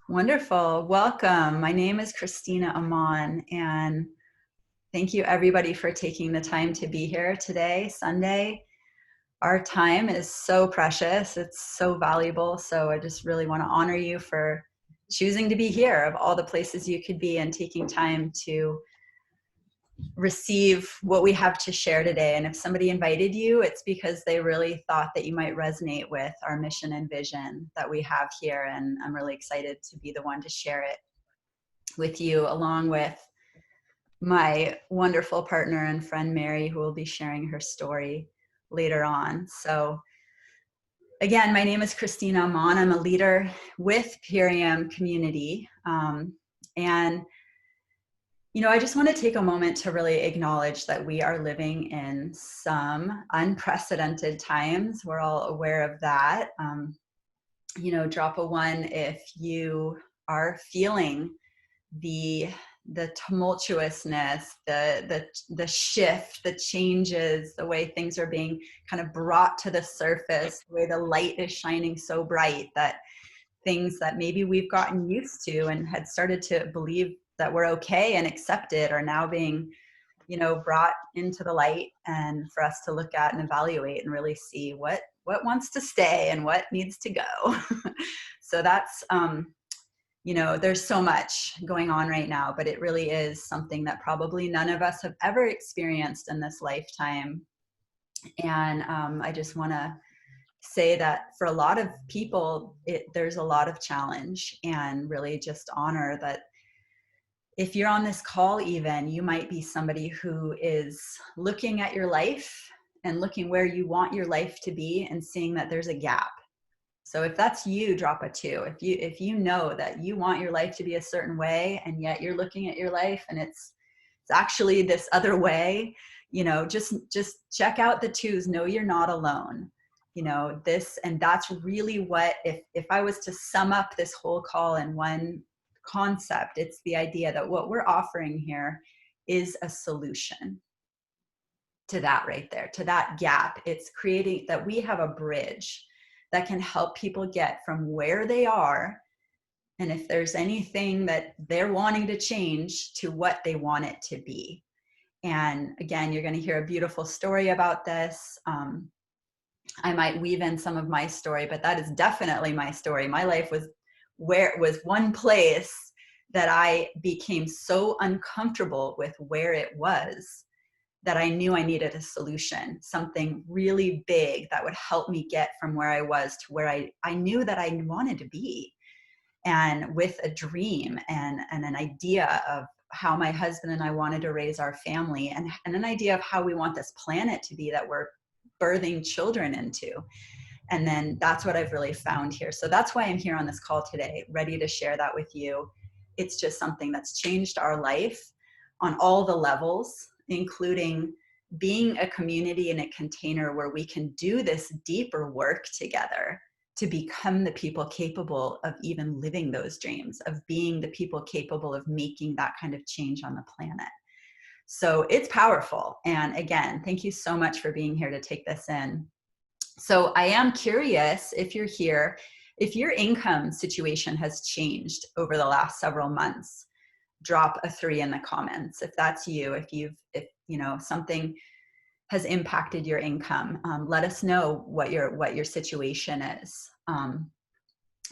Wonderful. Welcome. My name is Christina Amon, and thank you everybody for taking the time to be here today, Sunday. Our time is so precious. It's so valuable. So I just really want to honor you for choosing to be here of all the places you could be and taking time to receive what we have to share today. And if somebody invited you, it's because they really thought that you might resonate with our mission and vision that we have here. And I'm really excited to be the one to share it with you, along with my wonderful partner and friend, Mary, who will be sharing her story later on. So again, my name is Christina Amon. I'm a leader with Pirium community. And I just want to take a moment to really acknowledge that we are living in some unprecedented times. We're all aware of that. Drop a one if you are feeling the tumultuousness, the shift, the changes, the way things are being kind of brought to the surface, the way the light is shining so bright that things that maybe we've gotten used to and had started to believe that we're okay and accepted are now being, brought into the light, and for us to look at and evaluate and really see what wants to stay and what needs to go. So that's there's so much going on right now, but it really is something that probably none of us have ever experienced in this lifetime. And I just want to say that for a lot of people, there's a lot of challenge, and really just honor that if you're on this call, even, you might be somebody who is looking at your life and looking where you want your life to be and seeing that there's a gap. So if that's you, drop a 2. If you know that you want your life to be a certain way, and yet you're looking at your life and it's actually this other way, just check out the 2s. Know you're not alone. And that's really what, if I was to sum up this whole call in one concept, it's the idea that what we're offering here is a solution to that right there, to that gap. It's creating that we have a bridge that can help people get from where they are, and if there's anything that they're wanting to change, to what they want it to be. And again, you're going to hear a beautiful story about this. I might weave in some of my story, but that is definitely my story. My life was where it was one place that I became so uncomfortable with where it was that I knew I needed a solution, something really big that would help me get from where I was to where I knew that I wanted to be. And with a dream and an idea of how my husband and I wanted to raise our family, and an idea of how we want this planet to be that we're birthing children into. And then that's what I've really found here. So that's why I'm here on this call today, ready to share that with you. It's just something that's changed our life on all the levels, including being a community in a container where we can do this deeper work together to become the people capable of even living those dreams, of being the people capable of making that kind of change on the planet. So it's powerful. And again, thank you so much for being here to take this in. So I am curious, if you're here, if your income situation has changed over the last several months, drop a 3 in the comments. If that's you, if something has impacted your income, let us know what your situation is.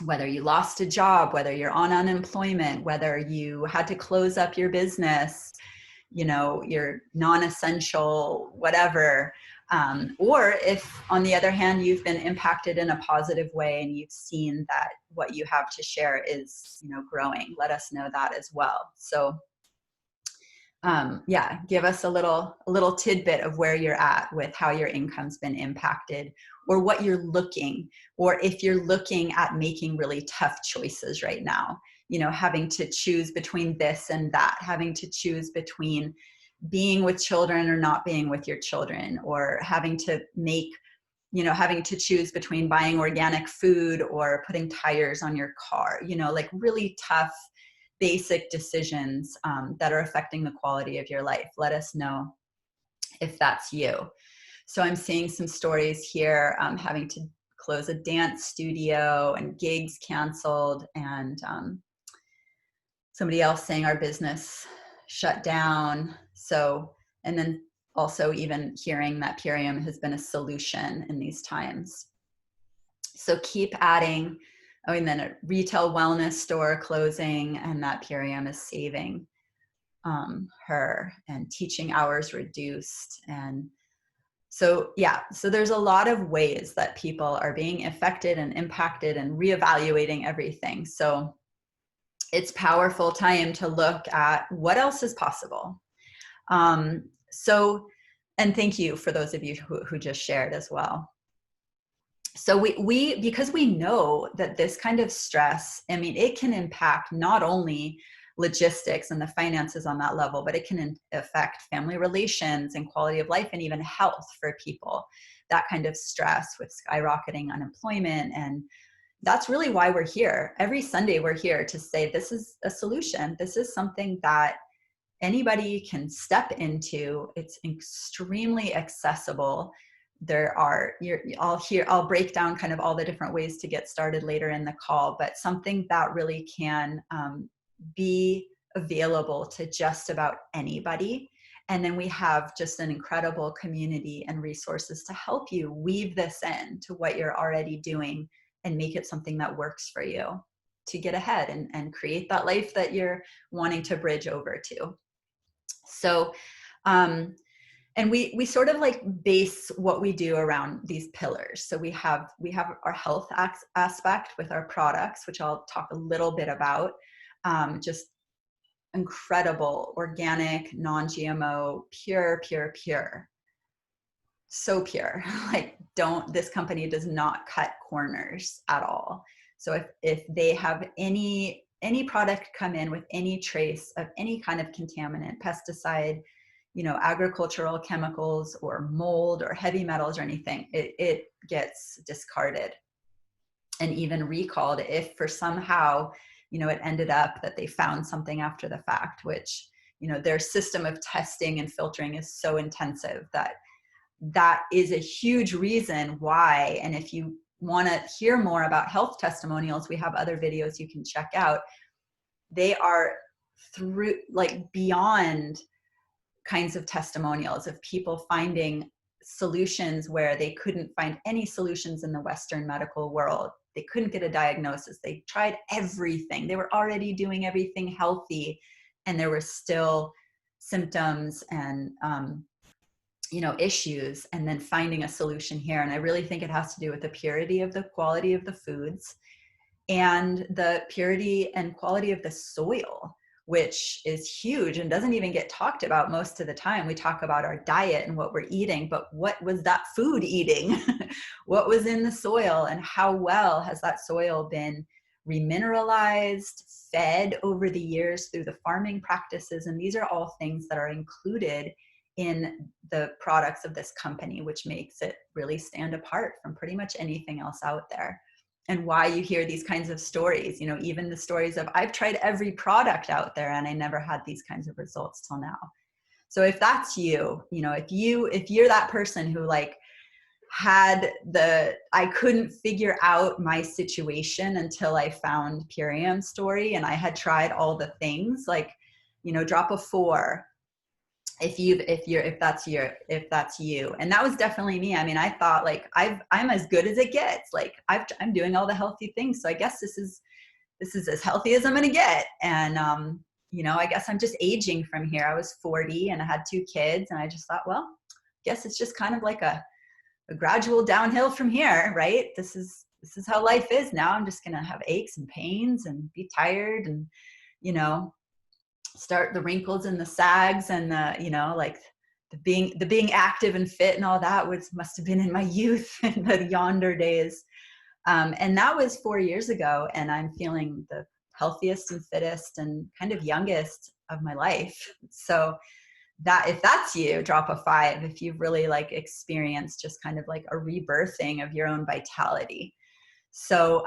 Whether you lost a job, whether you're on unemployment, whether you had to close up your business, you're non-essential, whatever. Or if, on the other hand, you've been impacted in a positive way and you've seen that what you have to share is, growing, let us know that as well. So give us a little tidbit of where you're at with how your income's been impacted, or what you're looking, or if you're looking at making really tough choices right now, having to choose between this and that, having to choose between being with children or not being with your children, or having to choose between buying organic food or putting tires on your car, like really tough, basic decisions that are affecting the quality of your life. Let us know if that's you. So I'm seeing some stories here, having to close a dance studio and gigs canceled, and somebody else saying our business shut down. So, and then also even hearing that Pirium has been a solution in these times. So keep adding. Oh, and then a retail wellness store closing, and that Pirium is saving her, and teaching hours reduced. And so, yeah, so there's a lot of ways that people are being affected and impacted and reevaluating everything. So it's powerful time to look at what else is possible. So, and thank you for those of you who just shared as well. So we because we know that this kind of stress, I mean, it can impact not only logistics and the finances on that level, but it can affect family relations and quality of life and even health for people. That kind of stress with skyrocketing unemployment. And that's really why we're here. Every Sunday we're here to say this is a solution. This is something that anybody can step into. It's extremely accessible. There are, I'll break down kind of all the different ways to get started later in the call, but something that really can be available to just about anybody. And then we have just an incredible community and resources to help you weave this in to what you're already doing and make it something that works for you to get ahead and create that life that you're wanting to bridge over to. So, and we sort of like base what we do around these pillars. So we have our health aspect with our products, which I'll talk a little bit about. Just incredible, organic, non-GMO, pure. So pure. Like, this company does not cut corners at all. So if they have any product come in with any trace of any kind of contaminant, pesticide, agricultural chemicals or mold or heavy metals or anything, it gets discarded and even recalled if for somehow, it ended up that they found something after the fact, which, their system of testing and filtering is so intensive that is a huge reason why. And if you want to hear more about health testimonials, we have other videos you can check out. They are through like beyond kinds of testimonials of people finding solutions where they couldn't find any solutions in the Western medical world. They couldn't get a diagnosis. They tried everything. They were already doing everything healthy, and there were still symptoms and issues, and then finding a solution here. And I really think it has to do with the purity of the quality of the foods and the purity and quality of the soil, which is huge and doesn't even get talked about most of the time. We talk about our diet and what we're eating, but what was that food eating? What was in the soil, and how well has that soil been remineralized, fed over the years through the farming practices? And these are all things that are included in the products of this company, which makes it really stand apart from pretty much anything else out there. And why you hear these kinds of stories, even the stories of, I've tried every product out there and I never had these kinds of results till now. So if that's you, if you're that person who like I couldn't figure out my situation until I found Purium story, and I had tried all the things, like, drop a 4 if that's you. And that was definitely me. I mean, I thought like I'm as good as it gets. Like I'm doing all the healthy things, so I guess this is as healthy as I'm gonna get. And I guess I'm just aging from here. I was 40 and I had 2 kids, and I just thought, well, I guess it's just kind of like a gradual downhill from here, right? This is how life is now. I'm just gonna have aches and pains and be tired, and start the wrinkles and the sags and the like the being active and fit and all that must have been in my youth and the yonder days, and that was 4 years ago, and I'm feeling the healthiest and fittest and kind of youngest of my life. So that if that's you, drop a 5 if you've really like experienced just kind of like a rebirthing of your own vitality. So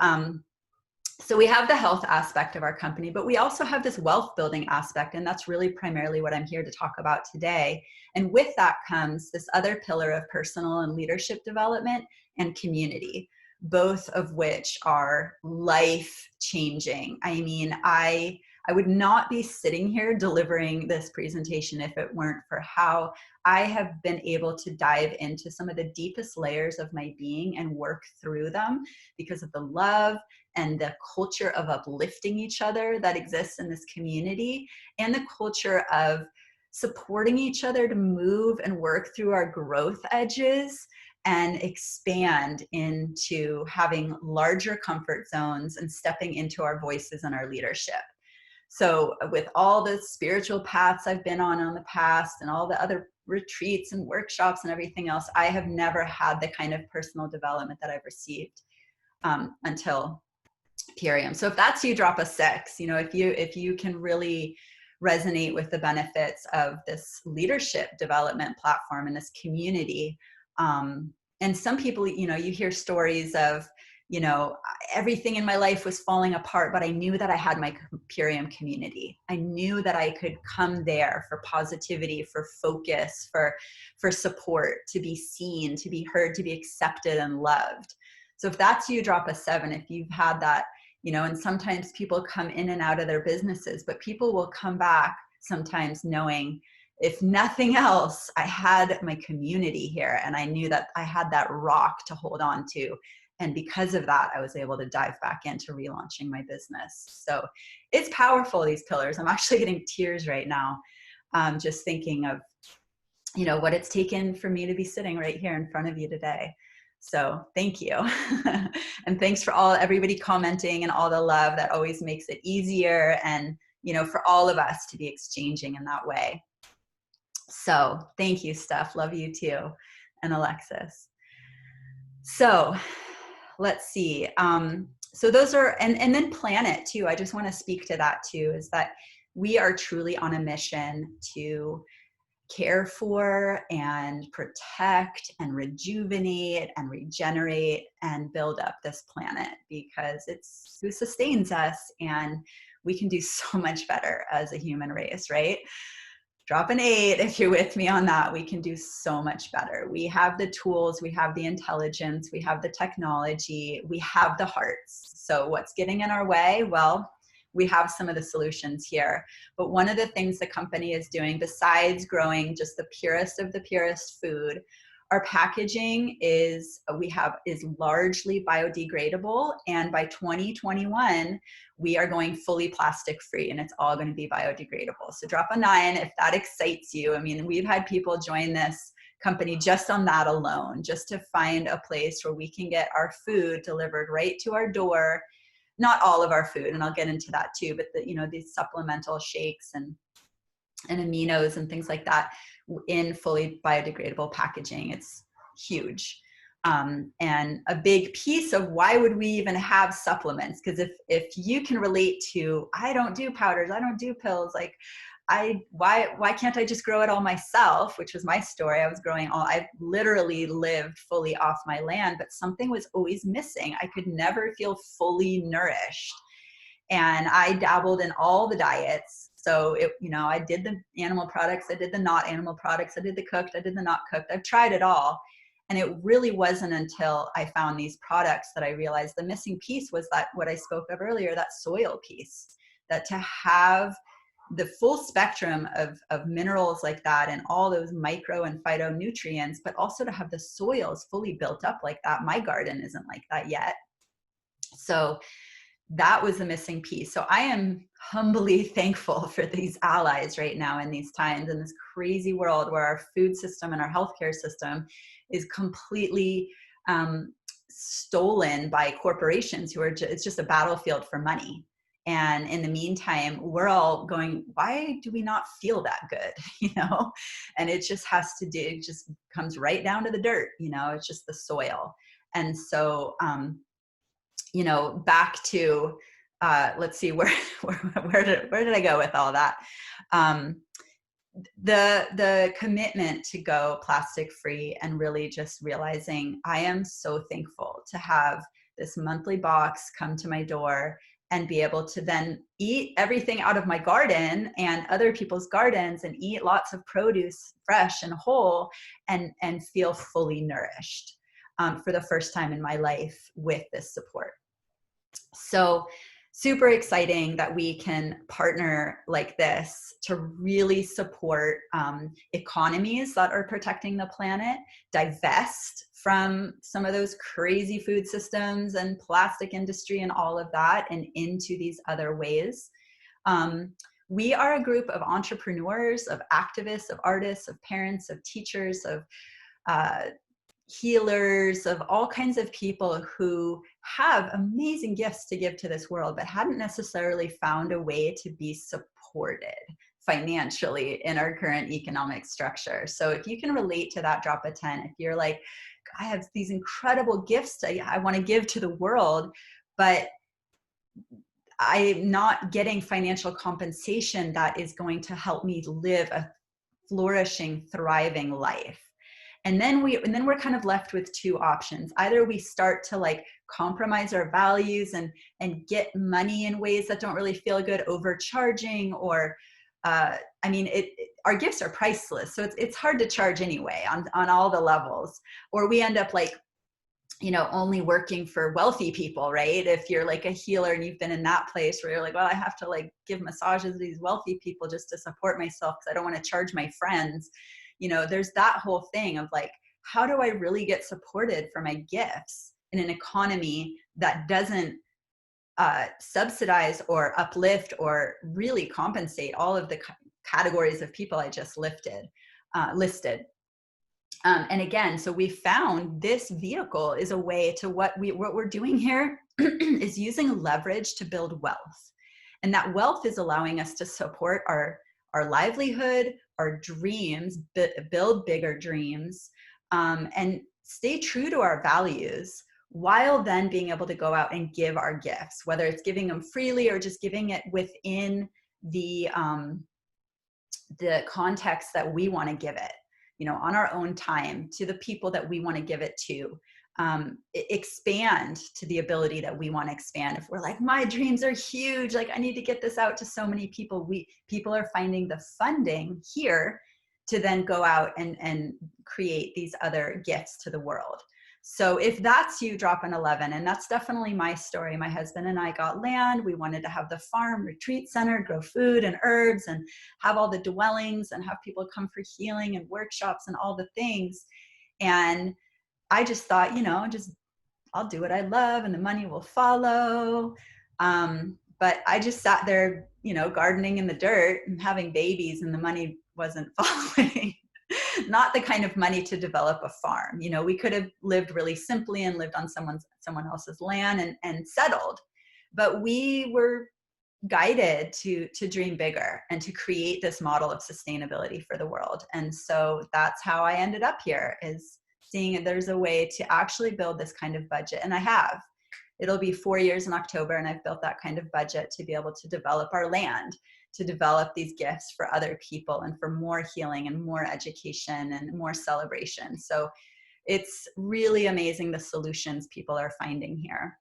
we have the health aspect of our company, but we also have this wealth building aspect, and that's really primarily what I'm here to talk about today. And with that comes this other pillar of personal and leadership development and community, both of which are life changing. I mean, I would not be sitting here delivering this presentation if it weren't for how I have been able to dive into some of the deepest layers of my being and work through them because of the love and the culture of uplifting each other that exists in this community, and the culture of supporting each other to move and work through our growth edges and expand into having larger comfort zones and stepping into our voices and our leadership. So with all the spiritual paths I've been on in the past and all the other retreats and workshops and everything else, I have never had the kind of personal development that I've received until Pirium. So if that's you, drop a 6. You know, if you can really resonate with the benefits of this leadership development platform and this community. And some people, you know, you hear stories of, you know, everything in my life was falling apart, but I knew that I had my Purium community. I knew that I could come there for positivity, for focus, for support, to be seen, to be heard, to be accepted and loved. So if that's you, drop a 7. If you've had that, you know, and sometimes people come in and out of their businesses, but people will come back sometimes knowing, if nothing else, I had my community here and I knew that I had that rock to hold on to. And because of that, I was able to dive back into relaunching my business. So it's powerful, these pillars. I'm actually getting tears right now, just thinking of, you know, what it's taken for me to be sitting right here in front of you today. So thank you. And thanks for everybody commenting and all the love. That always makes it easier. And, you know, for all of us to be exchanging in that way. So thank you, Steph. Love you too. And Alexis. So let's see. So those are, and then Planet too. I just want to speak to that too, is that we are truly on a mission to care for and protect and rejuvenate and regenerate and build up this planet, because it's who sustains us, and we can do so much better as a human race, right? Drop an 8 if you're with me on that. We can do so much better. We have the tools, we have the intelligence, we have the technology, we have the hearts. So what's getting in our way? Well, we have some of the solutions here. But one of the things the company is doing, besides growing just the purest of the purest food, our packaging is largely biodegradable. And by 2021, we are going fully plastic free, and it's all going to be biodegradable. So drop a 9 if that excites you. I mean, we've had people join this company just on that alone, just to find a place where we can get our food delivered right to our door. Not all of our food, and I'll get into that too, but you know, these supplemental shakes and aminos and things like that in fully biodegradable packaging. It's huge. And a big piece of why would we even have supplements? Because if you can relate to, I don't do powders, I don't do pills, like why can't I just grow it all myself? Which was my story. I literally lived fully off my land, but something was always missing. I could never feel fully nourished. And I dabbled in all the diets. So I did the animal products, I did the not animal products, I did the cooked, I did the not cooked. I've tried it all. And it really wasn't until I found these products that I realized the missing piece was that what I spoke of earlier, that soil piece, that to have the full spectrum of minerals like that and all those micro and phytonutrients, but also to have the soils fully built up like that. My garden isn't like that yet. So that was the missing piece. So I am humbly thankful for these allies right now in these times, in this crazy world where our food system and our healthcare system is completely stolen by corporations who are it's just a battlefield for money. And in the meantime, we're all going, why do we not feel that good? And it just it just comes right down to the dirt, it's just the soil. And so, back to, let's see, where did I go with all that? The commitment to go plastic free, and really just realizing I am so thankful to have this monthly box come to my door and be able to then eat everything out of my garden and other people's gardens and eat lots of produce fresh and whole and feel fully nourished. for the first time in my life with this support. So super exciting that we can partner like this to really support economies that are protecting the planet, divest from some of those crazy food systems and plastic industry and all of that, and into these other ways. We are a group of entrepreneurs, of activists, of artists, of parents, of teachers, of healers, of all kinds of people who have amazing gifts to give to this world, but hadn't necessarily found a way to be supported financially in our current economic structure. So if you can relate to that, drop a 10. If you're like, I have these incredible gifts I want to give to the world, but I'm not getting financial compensation that is going to help me live a flourishing, thriving life. And then we're kind of left with two options. Either we start to like compromise our values and get money in ways that don't really feel good, overcharging, or our gifts are priceless, so it's hard to charge anyway on all the levels. Or we end up like, only working for wealthy people, right? If you're like a healer and you've been in that place where you're like, well, I have to like give massages to these wealthy people just to support myself because I don't want to charge my friends. There's that whole thing of like, how do I really get supported for my gifts in an economy that doesn't subsidize or uplift or really compensate all of the categories of people I just listed. And again, so we found this vehicle is a way to what we're doing here is using leverage to build wealth. And that wealth is allowing us to support our livelihood, our dreams, build bigger dreams, and stay true to our values, while then being able to go out and give our gifts, whether it's giving them freely or just giving it within the context that we want to give it, on our own time, to the people that we want to give it to, expand to the ability that we want to expand. If we're like, my dreams are huge, like I need to get this out to so many people, people are finding the funding here to then go out and create these other gifts to the world. So if that's you, drop an 11. And that's definitely my story. My husband and I got land. We wanted to have the farm retreat center, grow food and herbs, and have all the dwellings and have people come for healing and workshops and all the things. And I just thought, I'll do what I love and the money will follow. But I just sat there, gardening in the dirt and having babies, and the money wasn't following. Not the kind of money to develop a farm. We could have lived really simply and lived on someone else's land and settled, but we were guided to dream bigger and to create this model of sustainability for the world. And so that's how I ended up here, is seeing if there's a way to actually build this kind of budget. And I have. It'll be 4 years in October, and I've built that kind of budget to be able to develop our land, to develop these gifts for other people, and for more healing and more education and more celebration. So it's really amazing the solutions people are finding here.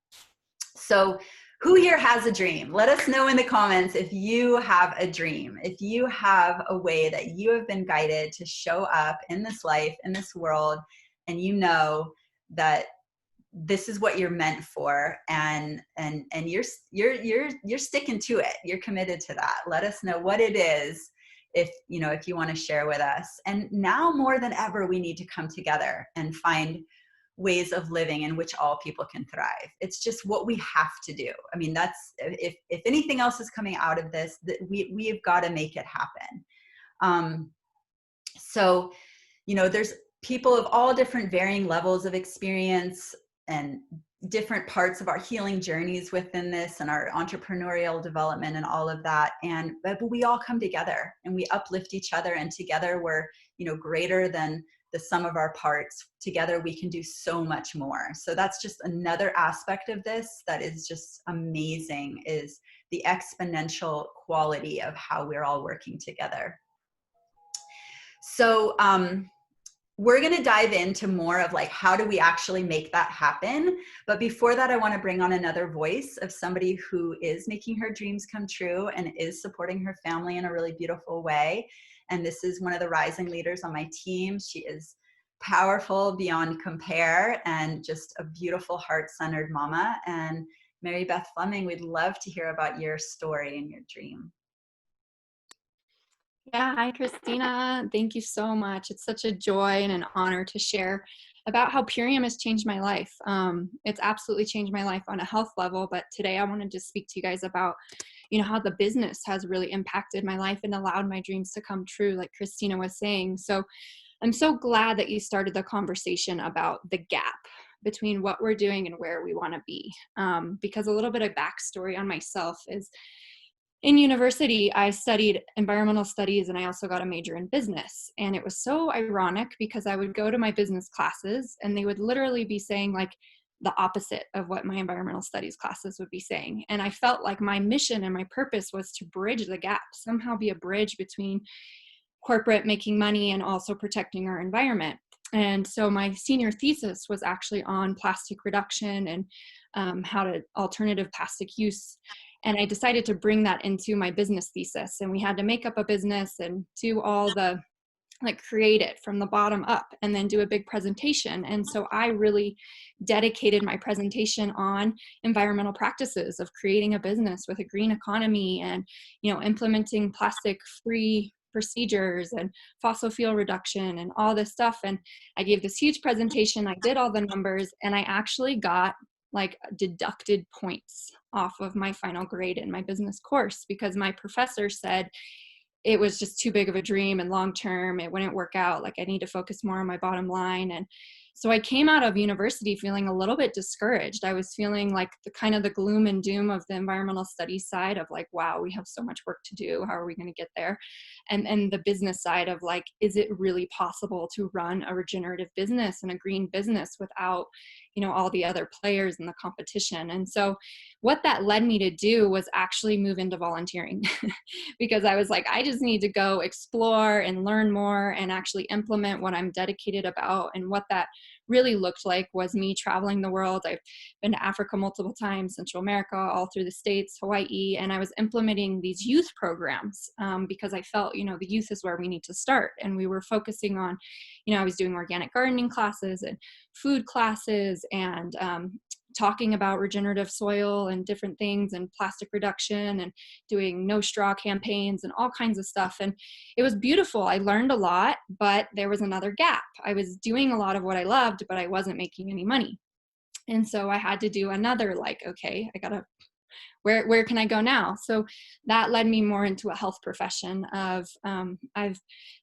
So who here has a dream? Let us know in the comments if you have a dream, if you have a way that you have been guided to show up in this life, in this world, and that this is what you're meant for, and you're sticking to it. You're committed to that. Let us know what it is, if you want to share with us. And now more than ever, we need to come together and find ways of living in which all people can thrive. It's just what we have to do. I mean, that's, if anything else is coming out of this, that we've got to make it happen. So there's people of all different varying levels of experience and different parts of our healing journeys within this, and our entrepreneurial development and all of that. But we all come together and we uplift each other, and together we're, greater than the sum of our parts. Together we can do so much more. So that's just another aspect of this that is just amazing, is the exponential quality of how we're all working together. So, we're going to dive into more of like, how do we actually make that happen? But before that, I want to bring on another voice of somebody who is making her dreams come true and is supporting her family in a really beautiful way. And this is one of the rising leaders on my team. She is powerful beyond compare and just a beautiful heart-centered mama. And Mary Beth Fleming, we'd love to hear about your story and your dream. Yeah, hi, Christina. Thank you so much. It's such a joy and an honor to share about how Purium has changed my life. It's absolutely changed my life on a health level, but today I wanted to speak to you guys about, how the business has really impacted my life and allowed my dreams to come true, like Christina was saying. So I'm so glad that you started the conversation about the gap between what we're doing and where we want to be. Because a little bit of backstory on myself is in university, I studied environmental studies and I also got a major in business. And it was so ironic because I would go to my business classes and they would literally be saying like the opposite of what my environmental studies classes would be saying. And I felt like my mission and my purpose was to bridge the gap, somehow be a bridge between corporate making money and also protecting our environment. And so my senior thesis was actually on plastic reduction and how to alternative plastic use. And I decided to bring that into my business thesis. And we had to make up a business and do all the create it from the bottom up and then do a big presentation. And so I really dedicated my presentation on environmental practices of creating a business with a green economy and, implementing plastic free procedures and fossil fuel reduction and all this stuff. And I gave this huge presentation. I did all the numbers and I actually got deducted points off of my final grade in my business course because my professor said it was just too big of a dream and long term it wouldn't work out. Like I need to focus more on my bottom line. And so I came out of university feeling a little bit discouraged. I was feeling like the kind of the gloom and doom of the environmental studies side of like, wow, we have so much work to do. How are we going to get there? And the business side of like, is it really possible to run a regenerative business and a green business without, all the other players in the competition? And so what that led me to do was actually move into volunteering because I was like, I just need to go explore and learn more and actually implement what I'm dedicated about. And what that really looked like was me traveling the world. I've been to Africa multiple times, Central America, all through the States, Hawaii, and I was implementing these youth programs because I felt, the youth is where we need to start. And we were focusing on, I was doing organic gardening classes and food classes and talking about regenerative soil and different things and plastic reduction and doing no straw campaigns and all kinds of stuff. And it was beautiful. I learned a lot, but there was another gap. I was doing a lot of what I loved, but I wasn't making any money. And so I had to do another, okay, I gotta, where can I go now? So that led me more into a health profession of, I've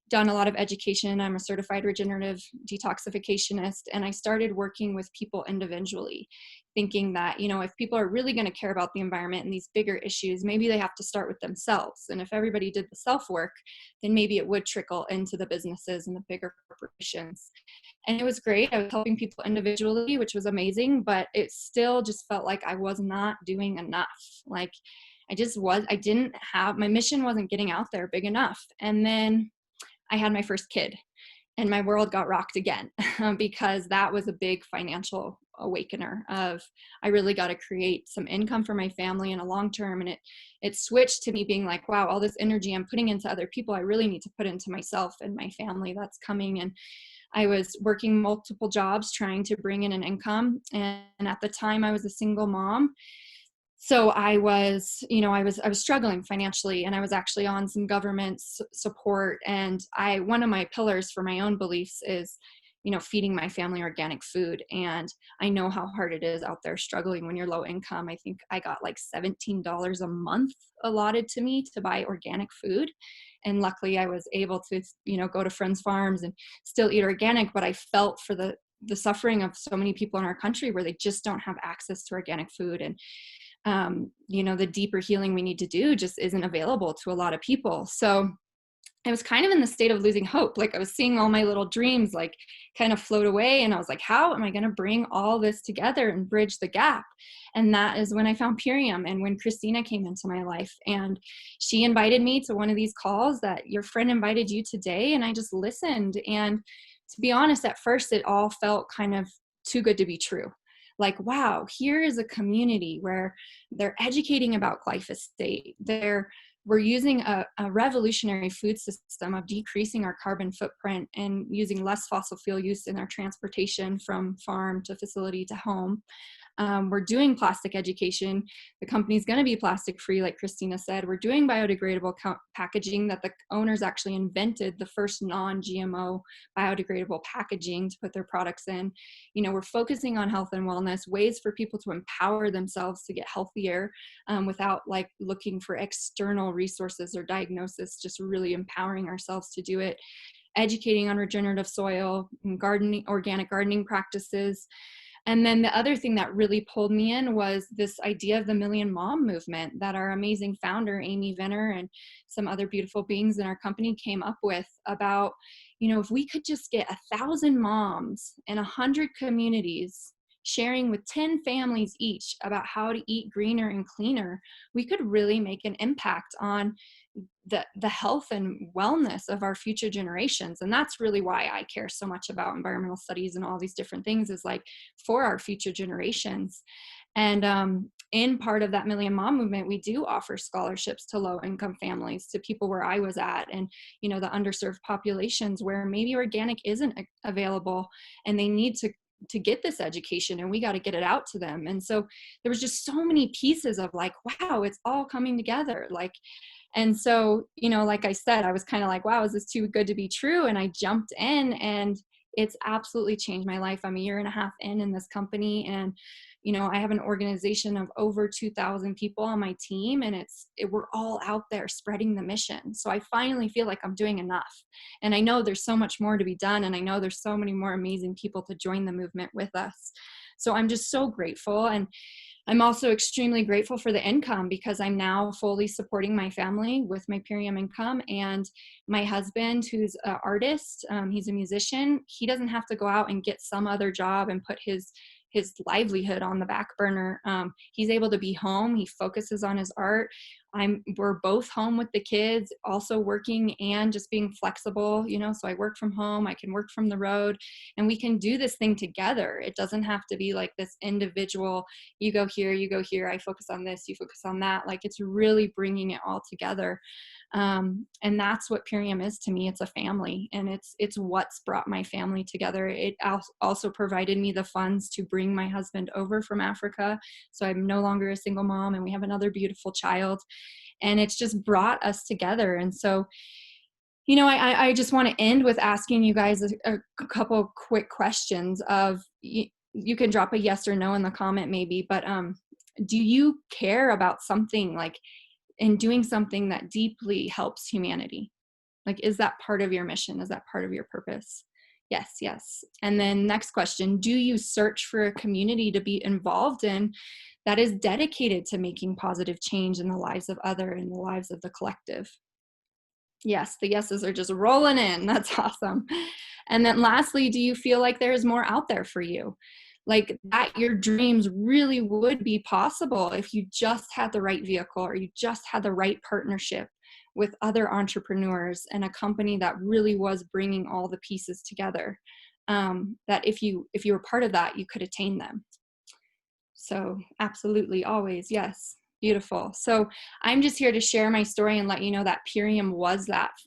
done a lot of education. I'm a certified regenerative detoxificationist, and I started working with people individually, thinking that, if people are really going to care about the environment and these bigger issues, maybe they have to start with themselves. And if everybody did the self-work, then maybe it would trickle into the businesses and the bigger corporations. And it was great. I was helping people individually, which was amazing, but it still just felt like I was not doing enough. Like I didn't have, my mission wasn't getting out there big enough. And then I had my first kid and my world got rocked again because that was a big financial awakener of, I really got to create some income for my family in a long term. And it switched to me being like, wow, all this energy I'm putting into other people, I really need to put into myself and my family that's coming. And I was working multiple jobs trying to bring in an income. And at the time I was a single mom. So I was struggling financially, and I was actually on some government support. And one of my pillars for my own beliefs is, feeding my family organic food. And I know how hard it is out there struggling when you're low income. I think I got like $17 a month allotted to me to buy organic food. And luckily I was able to, go to friends' farms and still eat organic, but I felt for the suffering of so many people in our country where they just don't have access to organic food. And the deeper healing we need to do just isn't available to a lot of people. So I was kind of in the state of losing hope. Like I was seeing all my little dreams kind of float away. And I was like, how am I going to bring all this together and bridge the gap? And that is when I found Pirium and when Christina came into my life. And she invited me to one of these calls that your friend invited you today. And I just listened. And to be honest, at first it all felt kind of too good to be true. Like, wow, here is a community where they're educating about glyphosate. They're we're using a revolutionary food system of decreasing our carbon footprint and using less fossil fuel use in our transportation from farm to facility to home. We're doing plastic education. The company's going to be plastic free, like Christina said. We're doing biodegradable packaging, that the owners actually invented the first non-GMO biodegradable packaging to put their products in. You know, we're focusing on health and wellness, ways for people to empower themselves to get healthier without like looking for external resources or diagnosis, just really empowering ourselves to do it. Educating on regenerative soil, gardening, organic gardening practices. And then the other thing that really pulled me in was this idea of the Million Mom movement that our amazing founder, Amy Venner, and some other beautiful beings in our company came up with about, you know, if we could just get 1,000 moms in 100 communities sharing with 10 families each about how to eat greener and cleaner, we could really make an impact on the health and wellness of our future generations. And that's really why I care so much about environmental studies and all these different things, is like for our future generations. And in part of that Million Mom movement, we do offer scholarships to low income families, to people where I was at, and, you know, the underserved populations where maybe organic isn't available and they need to get this education, and we got to get it out to them. And so there was just so many pieces of like, wow, it's all coming together. Like, and so, you know, like I said, I was kind of like, wow, is this too good to be true? And I jumped in, and it's absolutely changed my life. I'm a year and a half in this company, and, you know, I have an organization of over 2,000 people on my team, and we're all out there spreading the mission. So I finally feel like I'm doing enough. And I know there's so much more to be done. And I know there's so many more amazing people to join the movement with us. So I'm just so grateful. And I'm also extremely grateful for the income, because I'm now fully supporting my family with my Pirium income. And my husband, who's an artist, he's a musician, he doesn't have to go out and get some other job and put his livelihood on the back burner. He's able to be home. He focuses on his art. We're both home with the kids, also working and just being flexible, you know, so I work from home, I can work from the road, and we can do this thing together. It doesn't have to be like this individual, you go here, I focus on this, you focus on that. Like, it's really bringing it all together. And that's what Purium is to me. It's a family, and it's what's brought my family together. It also provided me the funds to bring my husband over from Africa. So I'm no longer a single mom, and we have another beautiful child, and it's just brought us together. And so, you know, I just want to end with asking you guys a couple quick questions of, you can drop a yes or no in the comment maybe, but do you care about something, like, in doing something that deeply helps humanity? Like, is that part of your mission? Is that part of your purpose? Yes, yes. And then next question, do you search for a community to be involved in that is dedicated to making positive change in the lives of other, in the lives of the collective? Yes, the yeses are just rolling in. That's awesome. And then lastly, do you feel like there's more out there for you? Like that your dreams really would be possible if you just had the right vehicle, or you just had the right partnership with other entrepreneurs and a company that really was bringing all the pieces together. That if you were part of that, you could attain them. So absolutely, always, yes. Beautiful. So I'm just here to share my story and let you know that Purium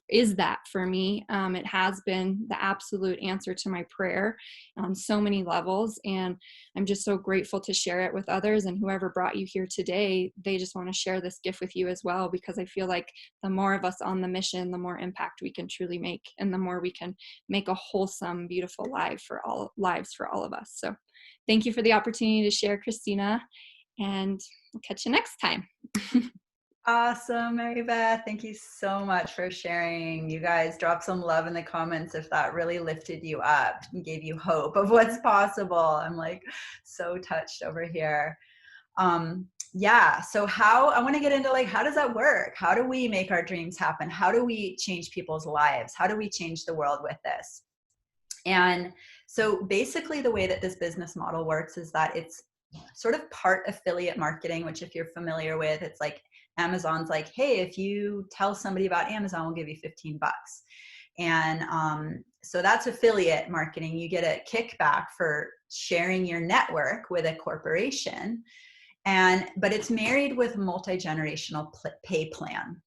is that for me. It has been the absolute answer to my prayer on so many levels. And I'm just so grateful to share it with others. And whoever brought you here today, they just want to share this gift with you as well, because I feel like the more of us on the mission, the more impact we can truly make, and the more we can make a wholesome, beautiful lives for all of us. So thank you for the opportunity to share, Christina. And we'll catch you next time. Awesome, Mary Beth. Thank you so much for sharing. You guys drop some love in the comments if that really lifted you up and gave you hope of what's possible. I'm like so touched over here. Yeah, so I want to get into like, how does that work? How do we make our dreams happen? How do we change people's lives? How do we change the world with this? And so basically the way that this business model works is that it's sort of part affiliate marketing, which if you're familiar with, it's like Amazon's like, hey, if you tell somebody about Amazon, we'll give you 15 bucks. And so that's affiliate marketing. You get a kickback for sharing your network with a corporation. But it's married with a multi-generational pay plan.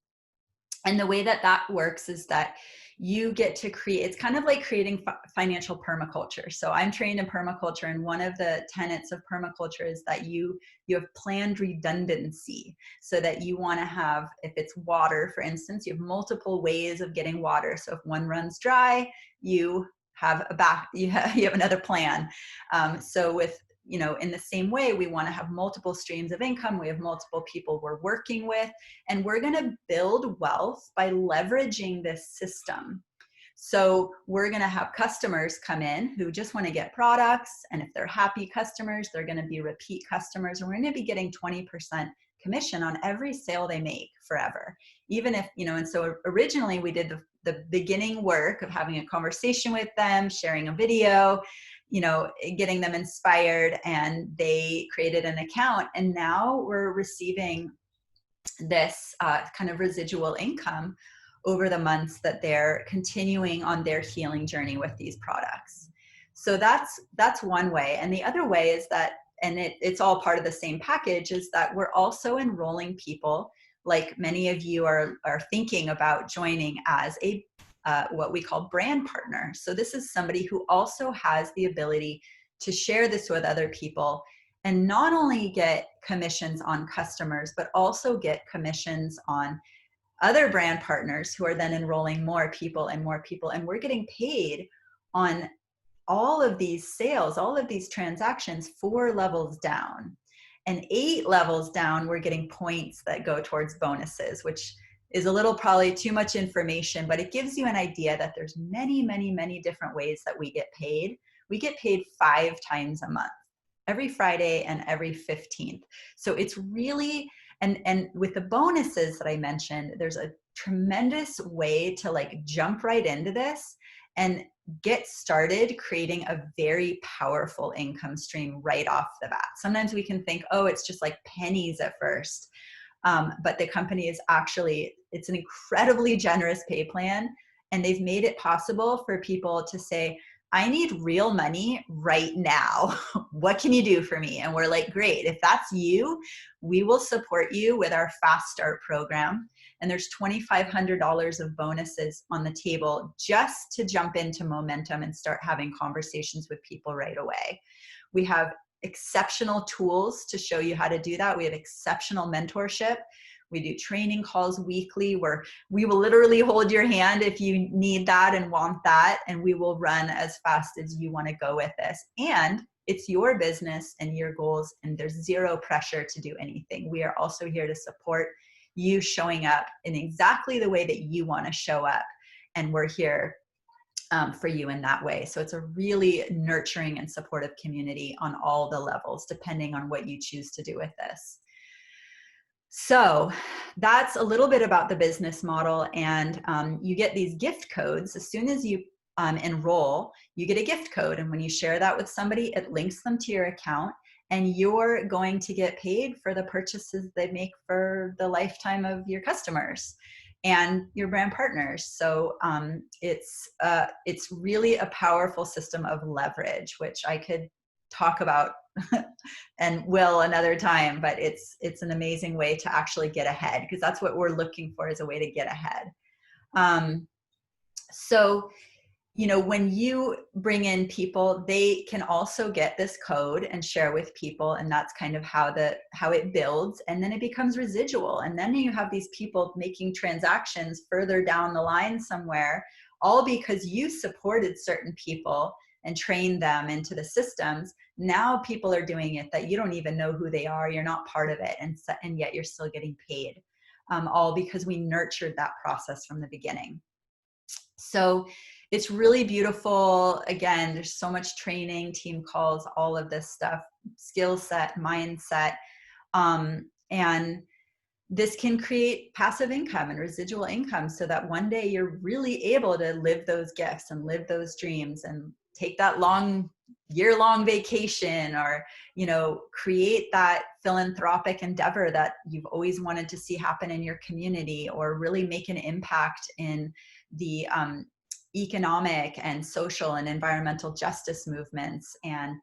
And the way that that works is that you get to create, it's kind of like creating financial permaculture. So I'm trained in permaculture, and one of the tenets of permaculture is that you have planned redundancy, so that you want to have, if it's water, for instance, you have multiple ways of getting water. So if one runs dry, you have you have another plan. So with, in the same way, we want to have multiple streams of income. We have multiple people we're working with, and we're going to build wealth by leveraging this system. So we're going to have customers come in who just want to get products. And if they're happy customers, they're going to be repeat customers. And we're going to be getting 20% commission on every sale they make forever. Even if, and so originally we did the beginning work of having a conversation with them, sharing a video, getting them inspired, and they created an account. And now we're receiving this kind of residual income over the months that they're continuing on their healing journey with these products. So that's one way. And the other way is that, and it's all part of the same package, is that we're also enrolling people, like many of you are thinking about joining as a what we call brand partner. So this is somebody who also has the ability to share this with other people, and not only get commissions on customers, but also get commissions on other brand partners who are then enrolling more people and more people. And we're getting paid on all of these sales, all of these transactions 4 levels down. And 8 levels down, we're getting points that go towards bonuses, which is a little probably too much information, but it gives you an idea that there's many, many, many different ways that we get paid. We get paid 5 times a month, every Friday and every 15th. So it's really, and with the bonuses that I mentioned, there's a tremendous way to like jump right into this and get started creating a very powerful income stream right off the bat. Sometimes we can think, oh, it's just like pennies at first. But the company is actually, it's an incredibly generous pay plan. And they've made it possible for people to say, I need real money right now. What can you do for me? And we're like, great. If that's you, we will support you with our Fast Start program. And there's $2,500 of bonuses on the table just to jump into momentum and start having conversations with people right away. We have exceptional tools to show you how to do that. We have exceptional mentorship. We do training calls weekly where we will literally hold your hand if you need that and want that, and we will run as fast as you want to go with this. And it's your business and your goals, and there's zero pressure to do anything. We are also here to support you showing up in exactly the way that you want to show up, and we're here for you in that way. So it's a really nurturing and supportive community on all the levels, depending on what you choose to do with this. So that's a little bit about the business model. And you get these gift codes. As soon as you enroll, you get a gift code. And when you share that with somebody, it links them to your account. And you're going to get paid for the purchases they make for the lifetime of your customers and your brand partners. So it's really a powerful system of leverage, which I could talk about and will another time, but it's an amazing way to actually get ahead, because that's what we're looking for, is a way to get ahead. So when you bring in people, they can also get this code and share with people, and that's kind of how it builds, and then it becomes residual. And then you have these people making transactions further down the line somewhere, all because you supported certain people and trained them into the systems. Now people are doing it that you don't even know who they are, you're not part of it, and yet you're still getting paid, all because we nurtured that process from the beginning. So it's really beautiful. Again, there's so much training, team calls, all of this stuff, skill set, mindset. And this can create passive income and residual income, so that one day you're really able to live those gifts and live those dreams and take that year-long vacation, or create that philanthropic endeavor that you've always wanted to see happen in your community, or really make an impact in the economic and social and environmental justice movements, and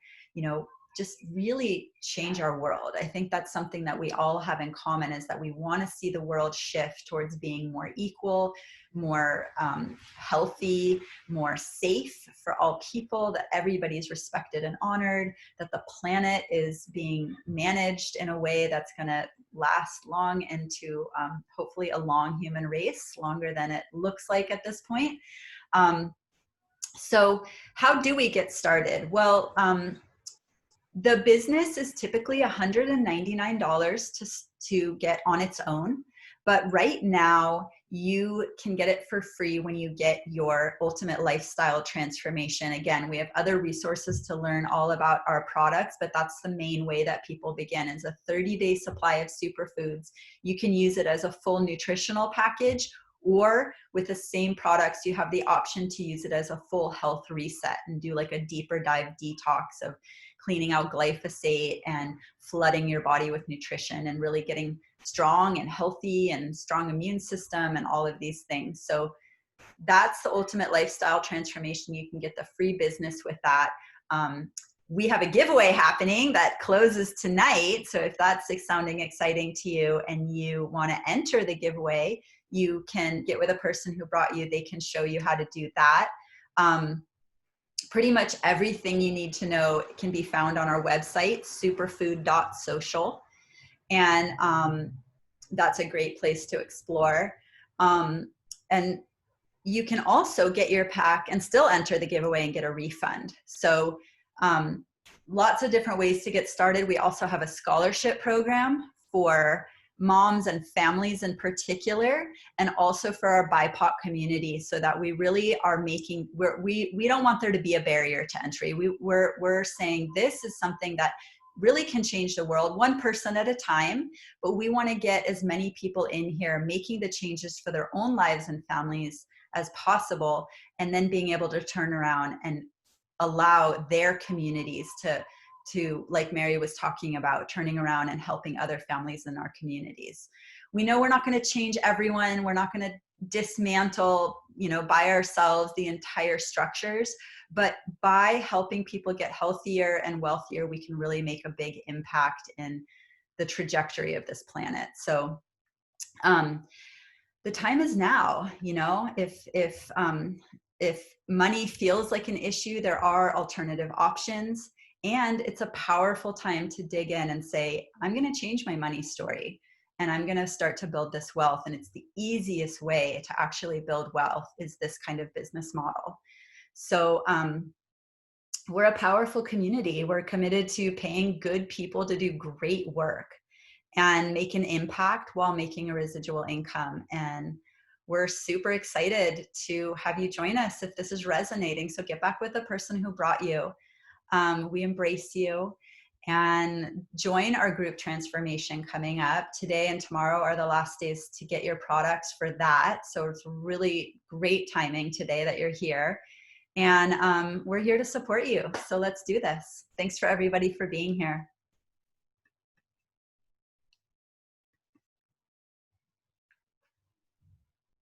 just really change our world. I think that's something that we all have in common, is that we want to see the world shift towards being more equal, more healthy, more safe for all people, that everybody's respected and honored, that the planet is being managed in a way that's going to last long into hopefully a long human race, longer than it looks like at this point. So how do we get started? Well, the business is typically $199 to get on its own. But right now, you can get it for free when you get your ultimate lifestyle transformation. Again, we have other resources to learn all about our products, but that's the main way that people begin, is a 30-day supply of superfoods. You can use it as a full nutritional package, or with the same products, you have the option to use it as a full health reset and do like a deeper dive detox of cleaning out glyphosate and flooding your body with nutrition and really getting strong and healthy and strong immune system and all of these things. So that's the ultimate lifestyle transformation. You can get the free business with that. We have a giveaway happening that closes tonight. So if that's sounding exciting to you and you want to enter the giveaway, you can get with a person who brought you. They can show you how to do that. Pretty much everything you need to know can be found on our website, superfood.social. And that's a great place to explore. And you can also get your pack and still enter the giveaway and get a refund. So lots of different ways to get started. We also have a scholarship program for moms and families in particular, and also for our BIPOC community, so that we really are making, we don't want there to be a barrier to entry. We're saying this is something that really can change the world one person at a time, but we want to get as many people in here making the changes for their own lives and families as possible, and then being able to turn around and allow their communities to, like Mary was talking about, turning around and helping other families in our communities. We know we're not going to change everyone. We're not going to dismantle, by ourselves the entire structures, but by helping people get healthier and wealthier, we can really make a big impact in the trajectory of this planet. So the time is now. If money feels like an issue, there are alternative options. And it's a powerful time to dig in and say, I'm going to change my money story, and I'm going to start to build this wealth. And it's the easiest way to actually build wealth, is this kind of business model. So we're a powerful community. We're committed to paying good people to do great work and make an impact while making a residual income. And we're super excited to have you join us if this is resonating. So get back with the person who brought you. We embrace you, and join our group transformation coming up. Today and tomorrow are the last days to get your products for that. So it's really great timing today that you're here, and we're here to support you. So let's do this. Thanks for everybody for being here.